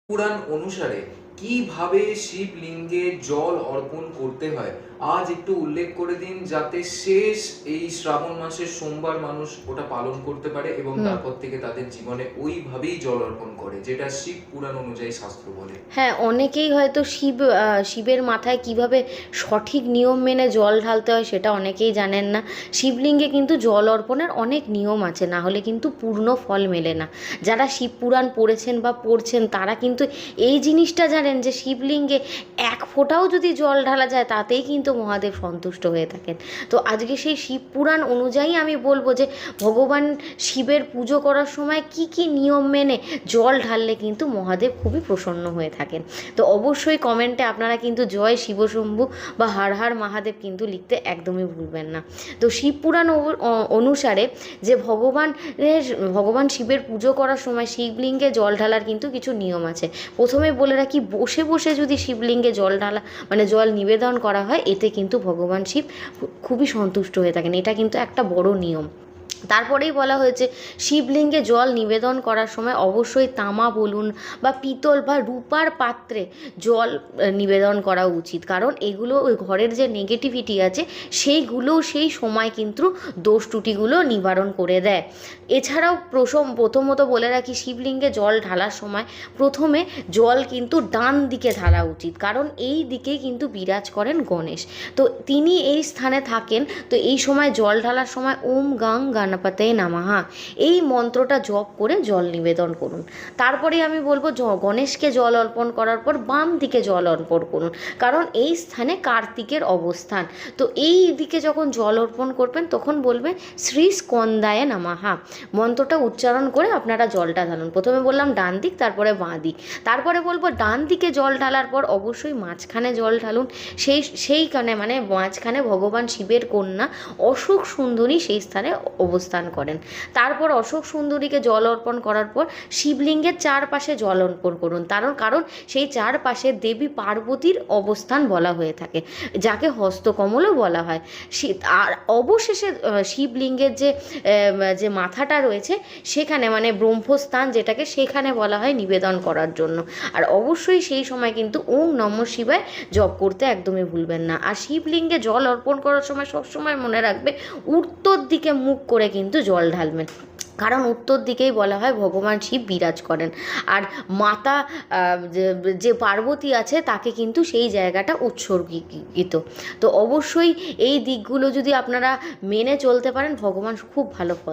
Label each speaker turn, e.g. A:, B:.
A: পুরাণ অনুসারে কিভাবে শিবলিঙ্গে জল অর্পণ করতে হয় আজ একটু উল্লেখ করে দিন, যাতে শেষ এই শ্রাবণ মাসের সোমবার মানুষ ওটা পালন করতে পারে এবং তারপর থেকে তাদের জীবনে ওইভাবেই জল অর্পণ করে, যেটা শিব পুরাণ অনুযায়ী শাস্ত্র বলে।
B: হ্যাঁ, অনেকেই হয়তো শিবের মাথায় কিভাবে সঠিক নিয়ম মেনে জল ঢালতে হয় সেটা অনেকেই জানেন না। শিবলিঙ্গে কিন্তু জল অর্পণের অনেক নিয়ম আছে, না হলে কিন্তু পূর্ণ ফল মেলে না। যারা শিব পুরাণ পড়েছেন বা পড়ছেন তারা কিন্তু এই জিনিসটা জানেন যে শিবলিঙ্গে এক ফোঁটাও যদি জল ঢালা যায় তাতেই কিন্তু মহাদেব সন্তুষ্ট হয়ে থাকেন। তো আজকে সেই শিব পুরাণ অনুযায়ী আমি বলবো যে ভগবান শিবের পুজো করার সময় কি কি নিয়ম মেনে জল ঢাললে কিন্তু মহাদেব খুবই প্রসন্ন হয়ে থাকেন। তো অবশ্যই কমেন্টে আপনারা কিন্তু জয় শিবশম্ভু বা হর হর মহাদেব কিন্তু লিখতে একদমই ভুলবেন না। তো শিব পুরাণ অনুসারে যে ভগবান শিবের পুজো করার সময় শিবলিঙ্গে জল ঢালার কিন্তু কিছু নিয়ম আছে। প্রথমে বলে রাখি, বসে বসে যদি শিবলিঙ্গে জল ঢালা জল নিবেদন করা হয়, এতে কিন্তু ভগবান শিব খুবই সন্তুষ্ট হয়ে থাকেন। এটা কিন্তু একটা বড় নিয়ম। তারপরেই বলা হয়েছে শিবলিঙ্গে জল নিবেদন করার সময় অবশ্যই তামা বলুন বা পিতল বা রূপার পাত্রে জল নিবেদন করা উচিত, কারণ এগুলো ওই ঘরের যে নেগেটিভিটি আছে সেইগুলো সেই সময় কিন্তু দোষ ত্রুটিগুলো নিবারণ করে দেয়। এছাড়াও প্রথমত বলে রাখি, শিবলিঙ্গে জল ঢালার সময় প্রথমে জল কিন্তু ডান দিকে ঢালা উচিত, কারণ এই দিকেই কিন্তু বিরাজ করেন গণেশ। তো তিনি এই স্থানে থাকেন। তো এই সময় জল ঢালার সময় ওম গাং গণপতে নমঃ এই মন্ত্রটা জপ করে জল নিবেদন করুন। তারপরে আমি বলবো গণেশকে জল অর্পণ করার পর বাম দিকে জল অর্পণ করুন, কারণ এই স্থানে কার্তিকের অবস্থান। তো এই দিকে যখন জল অর্পণ করবেন তখন বলবেন শ্রী স্কন্দায় নমঃ মন্ত্রটা উচ্চারণ করে আপনারা জলটা ঢালুন। প্রথমে বললাম ডান দিক, তারপরে বাঁ দিক, তারপরে বলবো ডান দিকে জল ঢালার পর অবশ্যই মাঝখানে জল ঢালুন। সেইখানে মাঝখানে ভগবান শিবের কন্যা অশোক সুন্দরী সেই স্থানে অবস্থান করেন। তারপর অশোক সুন্দরীকে জল অর্পণ করার পর শিবলিঙ্গের চারপাশে জল অর্পণ করুন, কারণ সেই চারপাশে দেবী পার্বতীর অবস্থান বলা হয়ে থাকে, যাকে হস্তকমলও বলা হয়। আর অবশেষে শিবলিঙ্গের যে মাথাটা রয়েছে সেখানে ব্রহ্মস্থান যেটাকে, সেখানে বলা হয় নিবেদন করার জন্য। আর অবশ্যই সেই সময় কিন্তু ওম নমঃ শিবায় জপ করতে একদমই ভুলবেন না। আর শিবলিঙ্গে জল অর্পণ করার সময় সবসময় মনে রাখবে উত্তর দিকে মুখ করে কিন্তু জল ঢালবেন, কারণ উত্তর দিকেই বলা হয় ভগবান শিব বিরাজ করেন। আর মাতা যে পার্বতী আছে তাকে কিন্তু সেই জায়গাটা উৎসর্গিত। তো অবশ্যই এই দিকগুলো যদি আপনারা মেনে চলতে পারেন, ভগবান খুব ভালো ফল